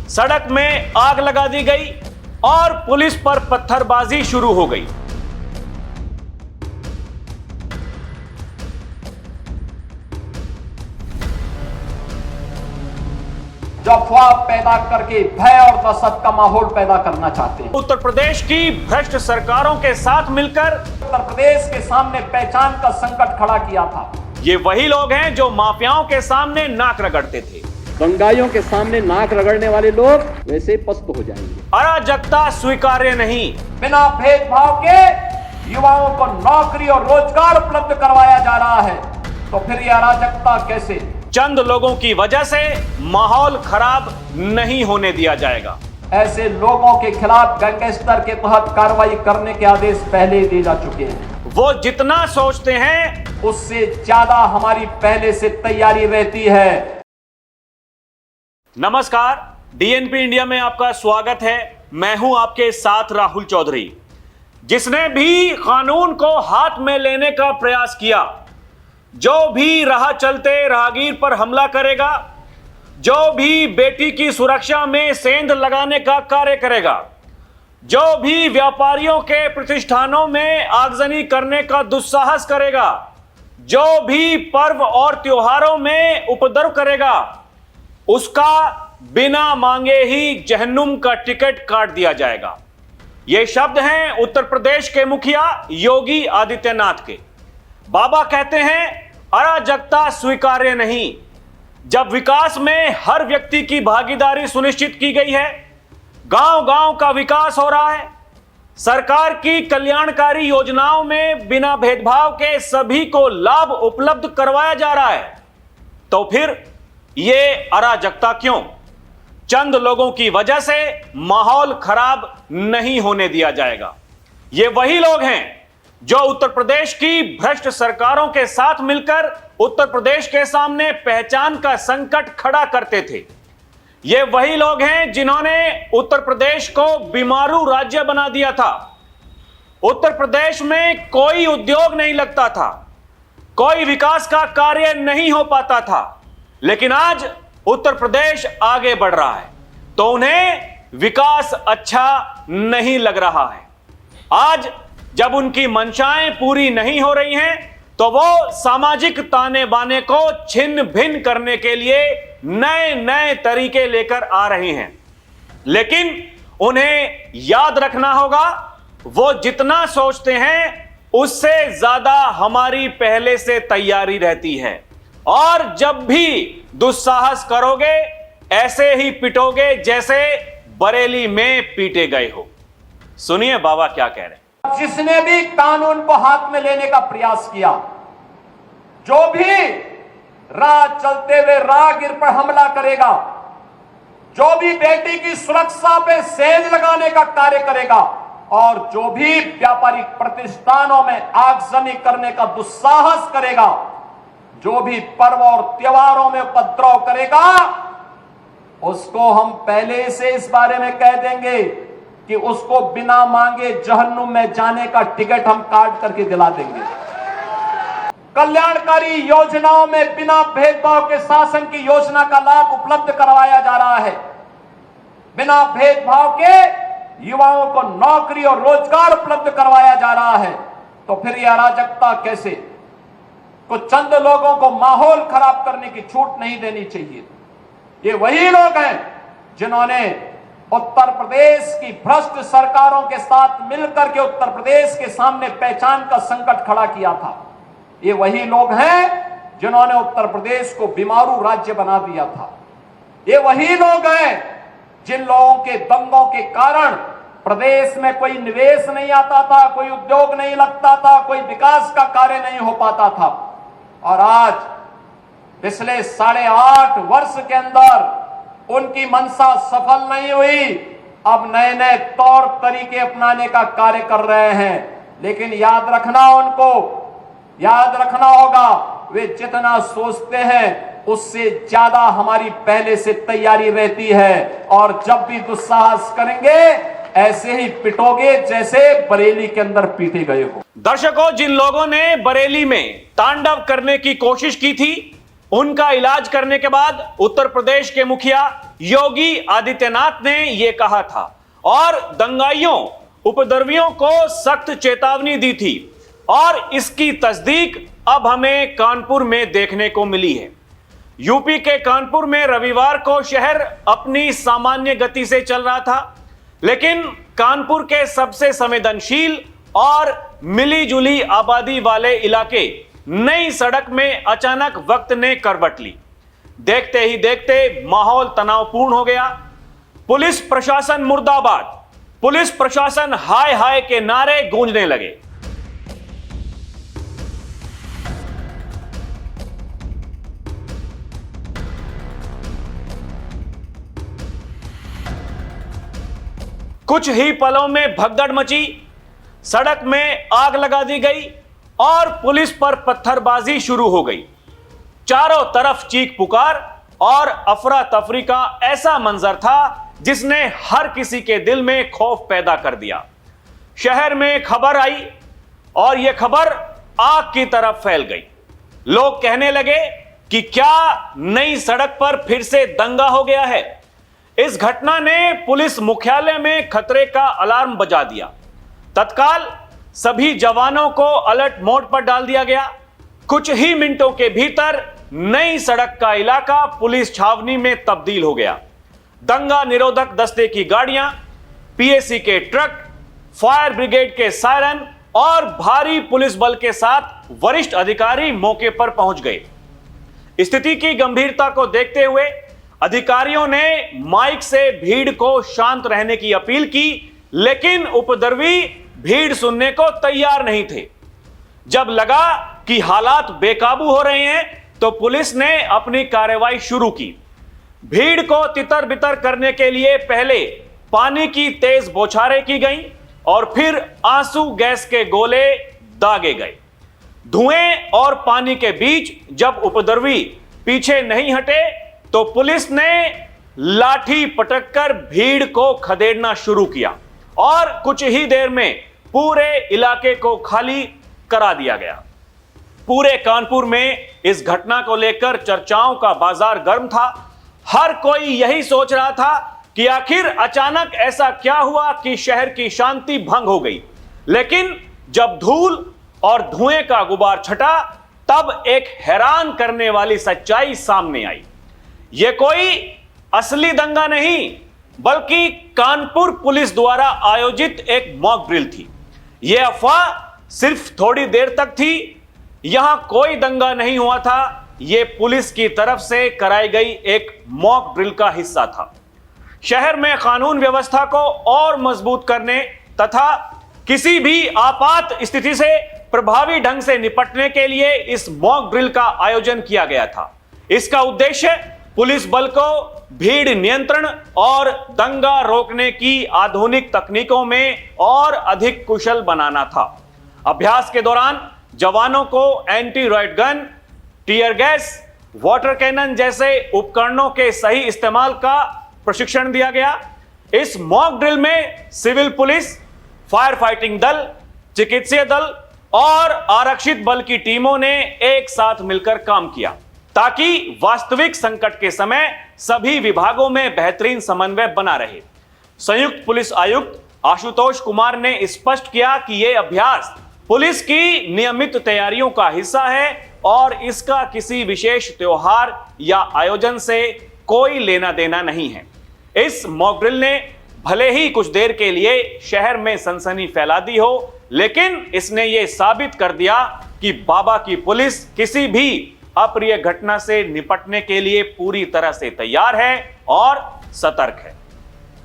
सड़क में आग लगा दी गई और पुलिस पर पत्थरबाजी शुरू हो गई। जो अफवाह पैदा करके भय और दहशत का माहौल पैदा करना चाहते हैं। उत्तर प्रदेश की भ्रष्ट सरकारों के साथ मिलकर उत्तर प्रदेश के सामने पहचान का संकट खड़ा किया था। ये वही लोग हैं जो माफियाओं के सामने नाक रगड़ते थे। दंगाइयों के सामने नाक रगड़ने वाले लोग वैसे ही पस्त हो जाएंगे। अराजकता स्वीकार्य नहीं। बिना भेदभाव के युवाओं को नौकरी और रोजगार उपलब्ध करवाया जा रहा है, तो फिर यह अराजकता कैसे? चंद लोगों की वजह से माहौल खराब नहीं होने दिया जाएगा। ऐसे लोगों के खिलाफ गैंगस्टर के तहत कार्रवाई करने के आदेश पहले ही दिए जा चुके हैं। वो जितना सोचते हैं उससे ज्यादा हमारी पहले से तैयारी रहती है। नमस्कार, डीएनपी इंडिया में आपका स्वागत है। मैं हूं आपके साथ राहुल चौधरी। जिसने भी कानून को हाथ में लेने का प्रयास किया, जो भी राह चलते राहगीर पर हमला करेगा, जो भी बेटी की सुरक्षा में सेंध लगाने का कार्य करेगा, जो भी व्यापारियों के प्रतिष्ठानों में आगजनी करने का दुस्साहस करेगा, जो भी पर्व और त्योहारों में उपद्रव करेगा, उसका बिना मांगे ही जहन्नुम का टिकट काट दिया जाएगा। ये शब्द हैं उत्तर प्रदेश के मुखिया योगी आदित्यनाथ के। बाबा कहते हैं अराजकता स्वीकार्य नहीं। जब विकास में हर व्यक्ति की भागीदारी सुनिश्चित की गई है, गांव-गांव का विकास हो रहा है, सरकार की कल्याणकारी योजनाओं में बिना भेदभाव के सभी को लाभ उपलब्ध करवाया जा रहा है, तो फिर ये अराजकता क्यों? चंद लोगों की वजह से माहौल खराब नहीं होने दिया जाएगा। ये वही लोग हैं जो उत्तर प्रदेश की भ्रष्ट सरकारों के साथ मिलकर उत्तर प्रदेश के सामने पहचान का संकट खड़ा करते थे। ये वही लोग हैं जिन्होंने उत्तर प्रदेश को बीमारू राज्य बना दिया था। उत्तर प्रदेश में कोई उद्योग नहीं लगता था, कोई विकास का कार्य नहीं हो पाता था, लेकिन आज उत्तर प्रदेश आगे बढ़ रहा है तो उन्हें विकास अच्छा नहीं लग रहा है। आज जब उनकी मंशाएं पूरी नहीं हो रही हैं, तो वो सामाजिक ताने बाने को छिन्न भिन्न करने के लिए नए नए तरीके लेकर आ रहे हैं। लेकिन उन्हें याद रखना होगा, वो जितना सोचते हैं उससे ज्यादा हमारी पहले से तैयारी रहती है। और जब भी दुस्साहस करोगे, ऐसे ही पिटोगे जैसे बरेली में पीटे गए हो। सुनिए बाबा क्या कह रहे हैं। जिसने भी कानून को हाथ में लेने का प्रयास किया, जो भी राह चलते हुए राहगीर पर हमला करेगा, जो भी बेटी की सुरक्षा पे सेंध लगाने का कार्य करेगा, और जो भी व्यापारिक प्रतिष्ठानों में आगजनी करने का दुस्साहस करेगा, जो भी पर्व और त्योहारों में उपद्रव करेगा, उसको हम पहले से इस बारे में कह देंगे कि उसको बिना मांगे जहन्नुम में जाने का टिकट हम काट करके दिला देंगे। कल्याणकारी योजनाओं में बिना भेदभाव के शासन की योजना का लाभ उपलब्ध करवाया जा रहा है। बिना भेदभाव के युवाओं को नौकरी और रोजगार उपलब्ध करवाया जा रहा है, तो फिर यह अराजकता कैसे? कुछ चंद लोगों को माहौल खराब करने की छूट नहीं देनी चाहिए। ये वही लोग हैं जिन्होंने उत्तर प्रदेश की भ्रष्ट सरकारों के साथ मिलकर के उत्तर प्रदेश के सामने पहचान का संकट खड़ा किया था। ये वही लोग हैं जिन्होंने उत्तर प्रदेश को बीमारू राज्य बना दिया था। ये वही लोग हैं जिन लोगों के दंगों के कारण प्रदेश में कोई निवेश नहीं आता था, कोई उद्योग नहीं लगता था, कोई विकास का कार्य नहीं हो पाता था। और आज पिछले 8.5 वर्ष के अंदर उनकी मंशा सफल नहीं हुई। अब नए नए तौर तरीके अपनाने का कार्य कर रहे हैं, लेकिन याद रखना होगा, वे जितना सोचते हैं उससे ज्यादा हमारी पहले से तैयारी रहती है। और जब भी दुस्साहस करेंगे, ऐसे ही पिटोगे जैसे बरेली के अंदर पीटे गए हो। दर्शकों, जिन लोगों ने बरेली में तांडव करने की कोशिश की थी, उनका इलाज करने के बाद उत्तर प्रदेश के मुखिया योगी आदित्यनाथ ने यह कहा था और दंगाइयों उपद्रवियों को सख्त चेतावनी दी थी और इसकी तस्दीक अब हमें कानपुर में देखने को मिली है। यूपी के कानपुर में रविवार को शहर अपनी सामान्य गति से चल रहा था, लेकिन कानपुर के सबसे संवेदनशील और मिली-जुली आबादी वाले इलाके नई सड़क में अचानक वक्त ने करवट ली। देखते ही देखते माहौल तनावपूर्ण हो गया। पुलिस प्रशासन मुर्दाबाद, पुलिस प्रशासन हाय हाय के नारे गूंजने लगे। कुछ ही पलों में भगदड़ मची, सड़क में आग लगा दी गई और पुलिस पर पत्थरबाजी शुरू हो गई। चारों तरफ चीख पुकार और अफरा तफरी का ऐसा मंजर था जिसने हर किसी के दिल में खौफ पैदा कर दिया। शहर में खबर आई और यह खबर आग की तरफ फैल गई। लोग कहने लगे कि क्या नई सड़क पर फिर से दंगा हो गया है। इस घटना ने पुलिस मुख्यालय में खतरे का अलार्म बजा दिया। तत्काल सभी जवानों को अलर्ट मोड पर डाल दिया गया। कुछ ही मिनटों के भीतर नई सड़क का इलाका पुलिस छावनी में तब्दील हो गया। दंगा निरोधक दस्ते की गाड़ियां, पीएसी के ट्रक, फायर ब्रिगेड के सायरन और भारी पुलिस बल के साथ वरिष्ठ अधिकारी मौके पर पहुंच गए। स्थिति की गंभीरता को देखते हुए अधिकारियों ने माइक से भीड़ को शांत रहने की अपील की, लेकिन उपद्रवी भीड़ सुनने को तैयार नहीं थे। जब लगा कि हालात बेकाबू हो रहे हैं तो पुलिस ने अपनी कार्रवाई शुरू की। भीड़ को तितर बितर करने के लिए पहले पानी की तेज बौछारें की गईं और फिर आंसू गैस के गोले दागे गए। धुएं और पानी के बीच जब उपद्रवी पीछे नहीं हटे तो पुलिस ने लाठी पटककर भीड़ को खदेड़ना शुरू किया और कुछ ही देर में पूरे इलाके को खाली करा दिया गया। पूरे कानपुर में इस घटना को लेकर चर्चाओं का बाजार गर्म था। हर कोई यही सोच रहा था कि आखिर अचानक ऐसा क्या हुआ कि शहर की शांति भंग हो गई। लेकिन जब धूल और धुएं का गुबार छटा तब एक हैरान करने वाली सच्चाई सामने आई। यह कोई असली दंगा नहीं बल्कि कानपुर पुलिस द्वारा आयोजित एक मॉक ड्रिल थी। यह अफवाह सिर्फ थोड़ी देर तक थी। यहां कोई दंगा नहीं हुआ था। यह पुलिस की तरफ से कराई गई एक मॉक ड्रिल का हिस्सा था। शहर में कानून व्यवस्था को और मजबूत करने तथा किसी भी आपात स्थिति से प्रभावी ढंग से निपटने के लिए इस मॉक ड्रिल का आयोजन किया गया था। इसका उद्देश्य पुलिस बल को भीड़ नियंत्रण और दंगा रोकने की आधुनिक तकनीकों में और अधिक कुशल बनाना था। अभ्यास के दौरान जवानों को anti rocket gun, tear gas, water cannon जैसे उपकरणों के सही इस्तेमाल का प्रशिक्षण दिया गया। इस मॉक ड्रिल में सिविल पुलिस, फायर फाइटिंग दल, चिकित्सीय दल और आरक्षित बल की टीमों ने एक साथ मिलकर काम किया ताकि वास्तविक संकट के समय सभी विभागों में बेहतरीन समन्वय बना रहे। संयुक्त पुलिस आयुक्त आशुतोष कुमार ने स्पष्ट किया कि यह अभ्यास पुलिस की नियमित तैयारियों का हिस्सा है और इसका किसी विशेष त्योहार या आयोजन से कोई लेना देना नहीं है। इस मॉक ड्रिल ने भले ही कुछ देर के लिए शहर में सनसनी फैला दी हो, लेकिन इसने यह साबित कर दिया कि बाबा की पुलिस किसी भी अप्रिय घटना से निपटने के लिए पूरी तरह से तैयार है और सतर्क है।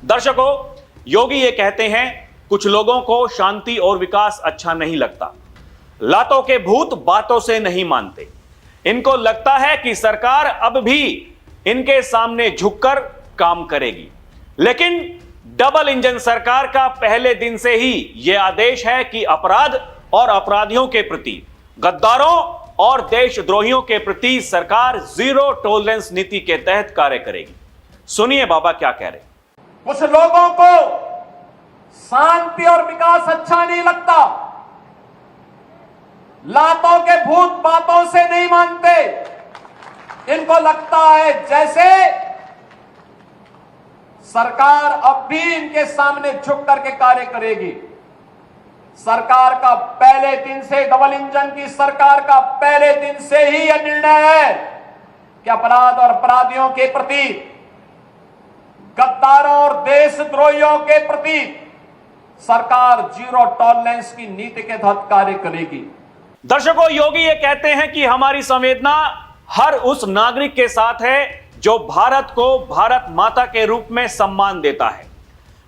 दर्शकों, योगी ये कहते हैं कुछ लोगों को शांति और विकास अच्छा नहीं लगता। लातों के भूत बातों से नहीं मानते। इनको लगता है कि सरकार अब भी इनके सामने झुककर काम करेगी। लेकिन डबल इंजन सरकार का पहले दिन से ही यह आदेश है कि अपराध और अपराधियों के प्रति, गद्दारों और देशद्रोहियों के प्रति सरकार जीरो टॉलरेंस नीति के तहत कार्य करेगी। सुनिए बाबा क्या कह रहे। कुछ लोगों को शांति और विकास अच्छा नहीं लगता। लातों के भूत बातों से नहीं मानते। इनको लगता है जैसे सरकार अब भी इनके सामने झुक करके कार्य करेगी। सरकार का पहले दिन से, डबल इंजन की सरकार का पहले दिन से ही यह निर्णय है कि अपराध और अपराधियों के प्रति, गद्दारों और देशद्रोहियों के प्रति सरकार जीरो टॉलरेंस की नीति के तहत कार्य करेगी। दर्शकों, योगी ये कहते हैं कि हमारी संवेदना हर उस नागरिक के साथ है जो भारत को भारत माता के रूप में सम्मान देता है,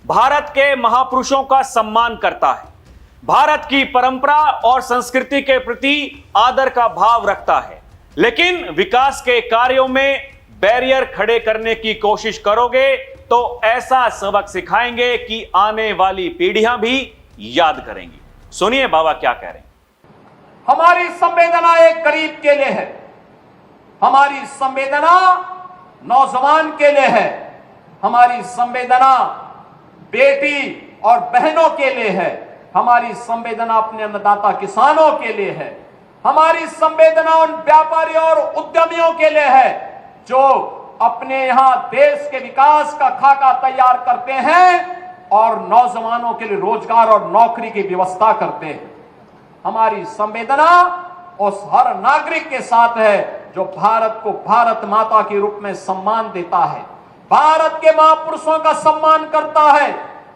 भारत के महापुरुषों का सम्मान करता है, भारत की परंपरा और संस्कृति के प्रति आदर का भाव रखता है। लेकिन विकास के कार्यों में बैरियर खड़े करने की कोशिश करोगे तो ऐसा सबक सिखाएंगे कि आने वाली पीढ़ियां भी याद करेंगी। सुनिए बाबा क्या कह रहे हैं। हमारी संवेदना एक गरीब के लिए है, हमारी संवेदना नौजवान के लिए है, हमारी संवेदना बेटी और बहनों के लिए है, हमारी संवेदना अपने अन्नदाता किसानों के लिए है, हमारी संवेदना उन व्यापारियों और उद्यमियों के लिए है जो अपने यहां देश के विकास का खाका तैयार करते हैं और नौजवानों के लिए रोजगार और नौकरी की व्यवस्था करते हैं। हमारी संवेदना उस हर नागरिक के साथ है जो भारत को भारत माता के रूप में सम्मान देता है, भारत के महापुरुषों का सम्मान करता है,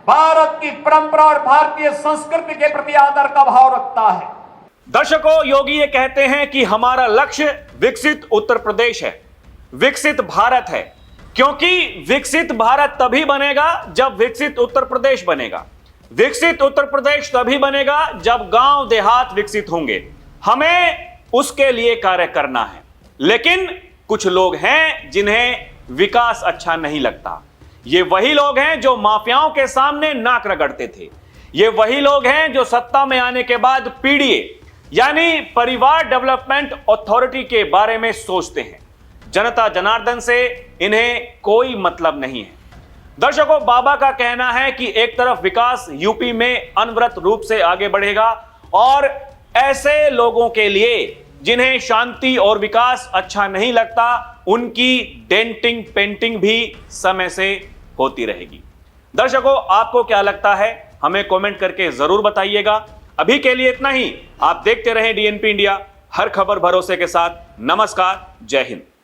भारत की परंपरा और भारतीय संस्कृति के प्रति आदर का भाव रखता है। दर्शकों, योगी ये कहते हैं कि हमारा लक्ष्य विकसित उत्तर प्रदेश है, विकसित भारत है, क्योंकि विकसित भारत तभी बनेगा जब विकसित उत्तर प्रदेश बनेगा। विकसित उत्तर प्रदेश तभी बनेगा जब गांव देहात विकसित होंगे। हमें उसके लिए कार्य करना है। लेकिन कुछ लोग हैं जिन्हें विकास अच्छा नहीं लगता। ये वही लोग हैं जो माफियाओं के सामने नाक रगड़ते थे। ये वही लोग हैं जो सत्ता में आने के बाद पीडीए यानी परिवार डेवलपमेंट अथॉरिटी के बारे में सोचते हैं। जनता जनार्दन से इन्हें कोई मतलब नहीं है। दर्शकों, बाबा का कहना है कि एक तरफ विकास यूपी में अनवरत रूप से आगे बढ़ेगा और ऐसे लोगों के लिए जिन्हें शांति और विकास अच्छा नहीं लगता, उनकी डेंटिंग पेंटिंग भी समय से होती रहेगी। दर्शकों, आपको क्या लगता है हमें कमेंट करके जरूर बताइएगा। अभी के लिए इतना ही। आप देखते रहें डीएनपी इंडिया, हर खबर भरोसे के साथ। नमस्कार, जय हिंद।